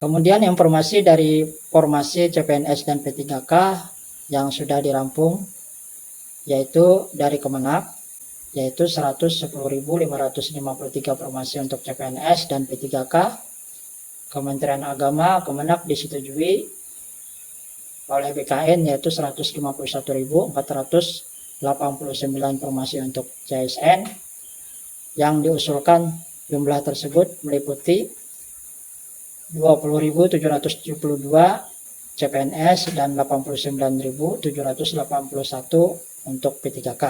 Kemudian informasi dari formasi CPNS dan P3K yang sudah dirampung, yaitu dari Kemenak, yaitu 110.553 formasi untuk CPNS dan P3K. Kementerian Agama, Kemenak disetujui oleh BKN, yaitu 151.489 formasi untuk CSN. Yang diusulkan jumlah tersebut meliputi 20.772 CPNS dan 89.781 untuk P3K.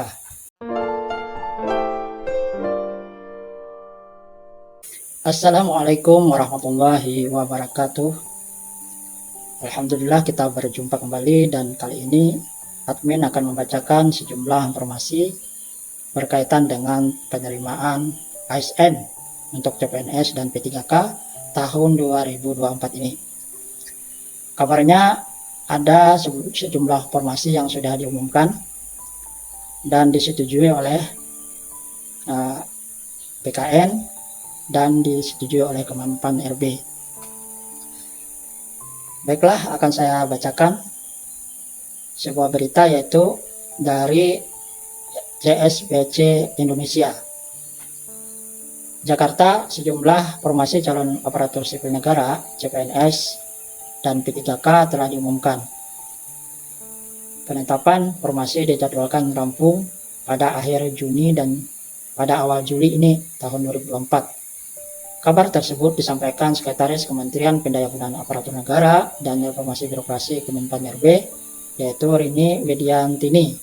Assalamualaikum warahmatullahi wabarakatuh. Alhamdulillah kita berjumpa kembali, dan kali ini admin akan membacakan sejumlah informasi berkaitan dengan penerimaan ASN untuk CPNS dan P3K tahun 2024 ini. Kabarnya ada sejumlah formasi yang sudah diumumkan dan disetujui oleh BKN dan disetujui oleh Kemenpan RB. Baiklah, akan saya bacakan sebuah berita, yaitu dari CSBC Indonesia. Jakarta, sejumlah formasi calon aparatur sipil negara CPNS dan P3K telah diumumkan. Penetapan formasi dijadwalkan rampung pada akhir Juni dan pada awal Juli ini tahun 2024. Kabar tersebut disampaikan Sekretaris Kementerian Pendayaan Aparatur Negara dan Reformasi Birokrasi Kemenpan RB, yaitu Rini Widiantini.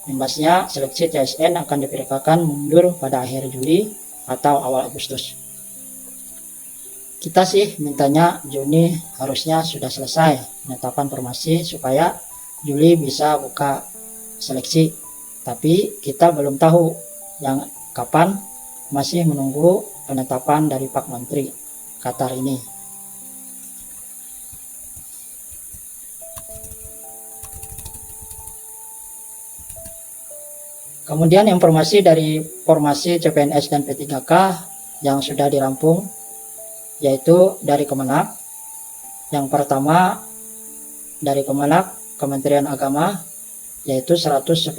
Imbasnya, seleksi CSN akan diperkirakan mundur pada akhir Juli atau awal Agustus. Kita sih mintanya Juni harusnya sudah selesai penetapan formasi supaya Juli bisa buka seleksi. Tapi kita belum tahu yang kapan, masih menunggu penetapan dari Pak Menteri, kata ini. Kemudian informasi dari formasi CPNS dan P3K yang sudah dirampung, yaitu dari Kemenak. Yang pertama dari Kemenak, Kementerian Agama, yaitu 110.553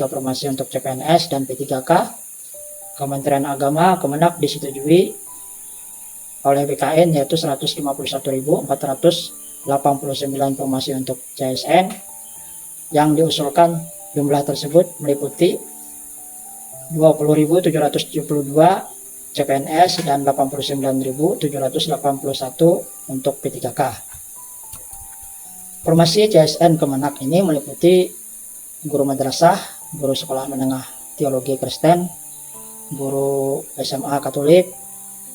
formasi untuk CPNS dan P3K. Kementerian Agama, Kemenak disetujui oleh BKN, yaitu 151.489 formasi untuk CSN. Yang diusulkan jumlah tersebut meliputi 20.772 CPNS dan 89.781 untuk P3K. Formasi CSN Kemenak ini meliputi guru madrasah, guru sekolah menengah teologi Kristen, guru SMA Katolik,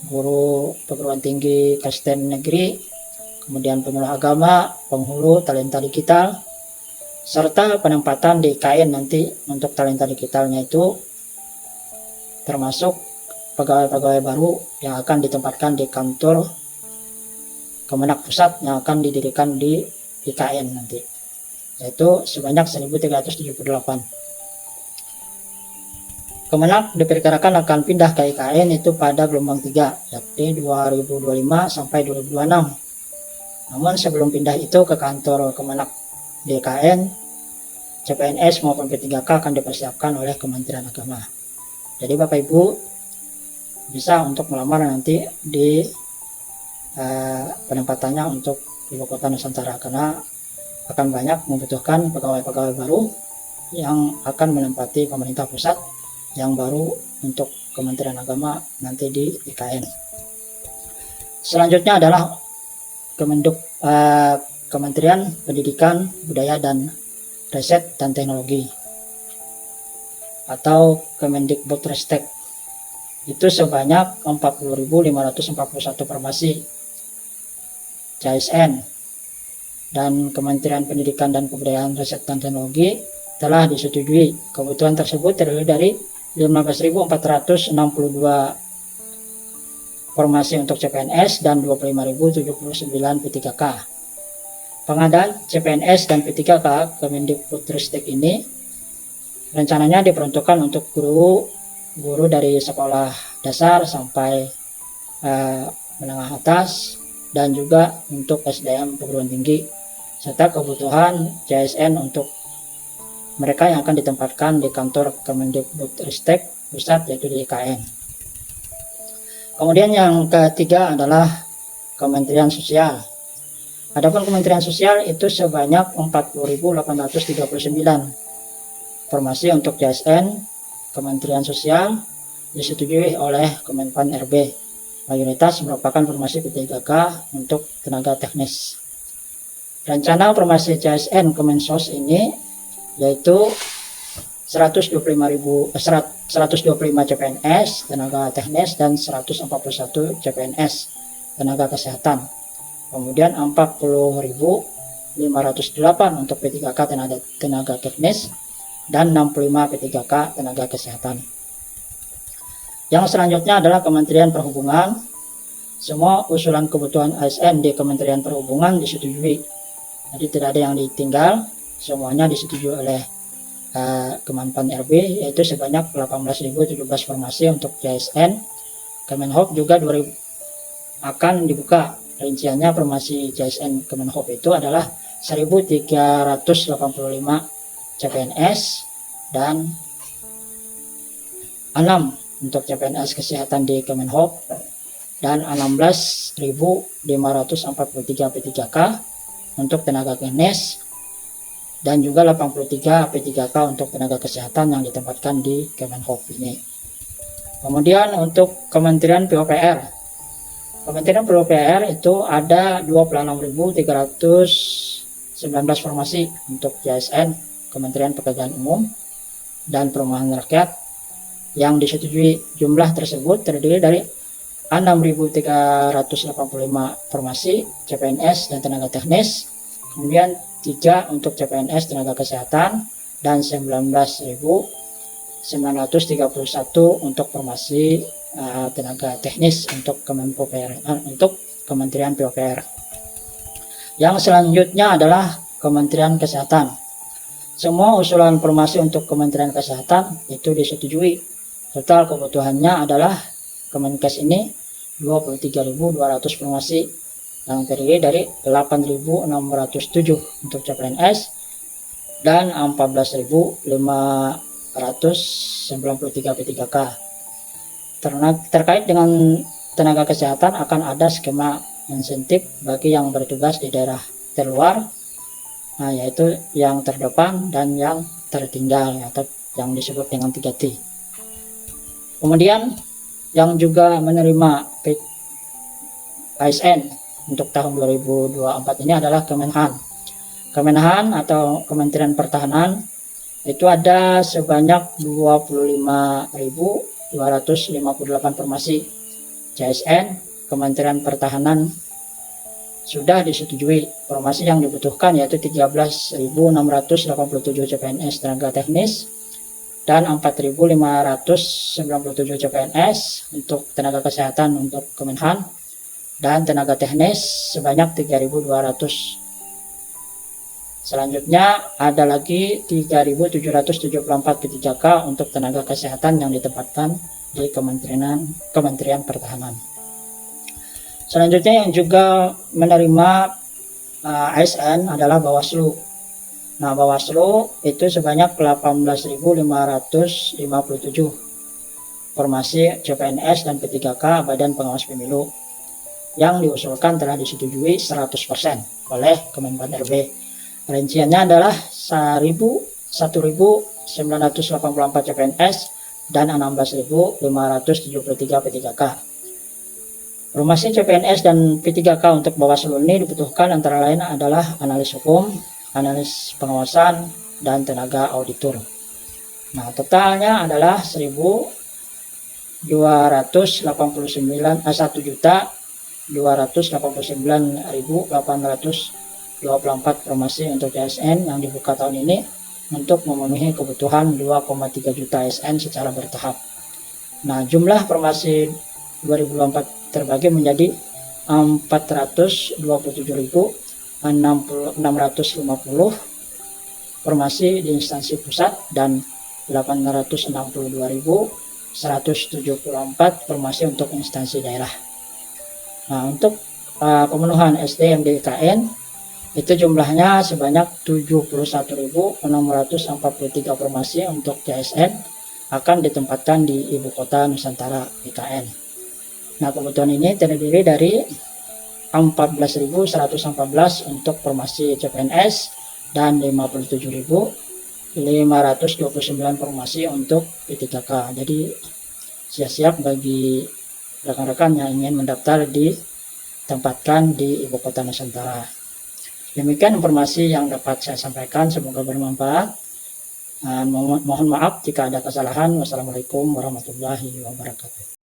guru perguruan tinggi Kristen negeri, kemudian penyuluh agama, penghulu talenta digital, serta penempatan di IKN nanti untuk talenta digitalnya itu termasuk pegawai-pegawai baru yang akan ditempatkan di kantor Kemenak Pusat yang akan didirikan di IKN nanti, yaitu sebanyak 1.378. Kemenak diperkirakan akan pindah ke IKN itu pada gelombang 3, yakni 2025 sampai 2026. Namun sebelum pindah itu ke kantor Kemenak di IKN, CPNS maupun P3K akan dipersiapkan oleh Kementerian Agama. Jadi Bapak Ibu bisa untuk melamar nanti di penempatannya untuk Ibu Kota Nusantara, karena akan banyak membutuhkan pegawai-pegawai baru yang akan menempati pemerintah pusat yang baru untuk Kementerian Agama nanti di IKN. Selanjutnya adalah Kementerian Pendidikan, Budaya dan Riset dan Teknologi atau Kemendikbudristek. Itu sebanyak 40.541 formasi CSN, dan Kementerian Pendidikan dan Kebudayaan, Riset dan Teknologi telah disetujui. Kebutuhan tersebut terdiri dari 15.462 formasi untuk CPNS dan 25.079 P3K. Pengadaan CPNS dan P3K Kemendikbudristek ini rencananya diperuntukkan untuk guru dari sekolah dasar sampai menengah atas, dan juga untuk SDM perguruan tinggi, serta kebutuhan JSN untuk mereka yang akan ditempatkan di kantor Kemendikbudristek pusat, yaitu di IKN. Kemudian yang ketiga adalah Kementerian Sosial. Adapun Kementerian Sosial itu sebanyak 40.839 formasi untuk JSN Kementerian Sosial disetujui oleh Kemenpan RB. Mayoritas merupakan formasi P3K untuk tenaga teknis. Rencana formasi JSN Kemensos ini yaitu 125 CPNS tenaga teknis dan 141 CPNS tenaga kesehatan. Kemudian 40.508 untuk P3K tenaga teknis dan 65 P3K tenaga kesehatan. Yang selanjutnya adalah Kementerian Perhubungan. Semua usulan kebutuhan ASN di Kementerian Perhubungan disetujui. Jadi tidak ada yang ditinggal, semuanya disetujui oleh Kemenpan RB, yaitu sebanyak 18.017 formasi untuk JSN. Kemenhub juga akan dibuka. Rinciannya formasi JSN Kemenhub itu adalah 1.385 CPNS dan 6 untuk CPNS kesehatan di Kemenhub dan 16.543 P3K untuk tenaga teknis dan juga 83 P3K untuk tenaga kesehatan yang ditempatkan di Kemenhub ini. Kemudian untuk Kementerian PUPR. Kementerian PUPR itu ada 26.319 formasi untuk JSN Kementerian Pekerjaan Umum dan Perumahan Rakyat yang disetujui. Jumlah tersebut terdiri dari 6.385 formasi CPNS dan tenaga teknis, kemudian 3 untuk CPNS tenaga kesehatan dan 19.931 untuk formasi tenaga teknis untuk untuk Kementerian PUPR. Yang selanjutnya adalah Kementerian Kesehatan. Semua usulan formasi untuk Kementerian Kesehatan itu disetujui. Total kebutuhannya adalah Kemenkes ini 23.200 formasi yang terdiri dari 8.607 untuk CPNS dan 14.593 P3K. Terkait dengan tenaga kesehatan akan ada skema insentif bagi yang bertugas di daerah terluar, yaitu yang terdepan dan yang tertinggal, atau yang disebut dengan 3T. Kemudian yang juga menerima ASN untuk tahun 2024 ini adalah Kemenhan. Kemenhan atau Kementerian Pertahanan itu ada sebanyak 25.258 formasi JSN Kementerian Pertahanan sudah disetujui. Formasi yang dibutuhkan yaitu 13.687 CPNS tenaga teknis dan 4.597 CPNS untuk tenaga kesehatan untuk Kemenhan dan tenaga teknis sebanyak 3.200. Selanjutnya ada lagi 3.774 P3K untuk tenaga kesehatan yang ditempatkan di Kementerian Pertahanan. Selanjutnya yang juga menerima ASN adalah Bawaslu. Nah, Bawaslu itu sebanyak 18.557 formasi CPNS dan P3K Badan Pengawas Pemilu yang diusulkan telah disetujui 100% oleh Kemenpan RB. Rinciannya adalah 1.984 CPNS dan 16.573 P3K. Formasi CPNS dan P3K untuk Bawaslu ini dibutuhkan antara lain adalah analis hukum, analis pengawasan, dan tenaga auditor. Nah, totalnya adalah 1.289.824 formasi untuk ASN yang dibuka tahun ini untuk memenuhi kebutuhan 2,3 juta ASN secara bertahap. Nah, jumlah formasi 2024 terbagi menjadi 427.650 formasi di instansi pusat dan 862.174 formasi untuk instansi daerah. Nah, untuk pemenuhan SDM-DIKN itu jumlahnya sebanyak 71.643 formasi untuk JSN akan ditempatkan di Ibu Kota Nusantara IKN. Nah, kebutuhan ini terdiri dari 14.114 untuk formasi CPNS dan 57.529 formasi untuk P3K. Jadi siap-siap bagi rekan-rekan yang ingin mendaftar ditempatkan di Ibu Kota Nusantara. Demikian informasi yang dapat saya sampaikan, semoga bermanfaat. Mohon maaf jika ada kesalahan. Wassalamualaikum warahmatullahi wabarakatuh.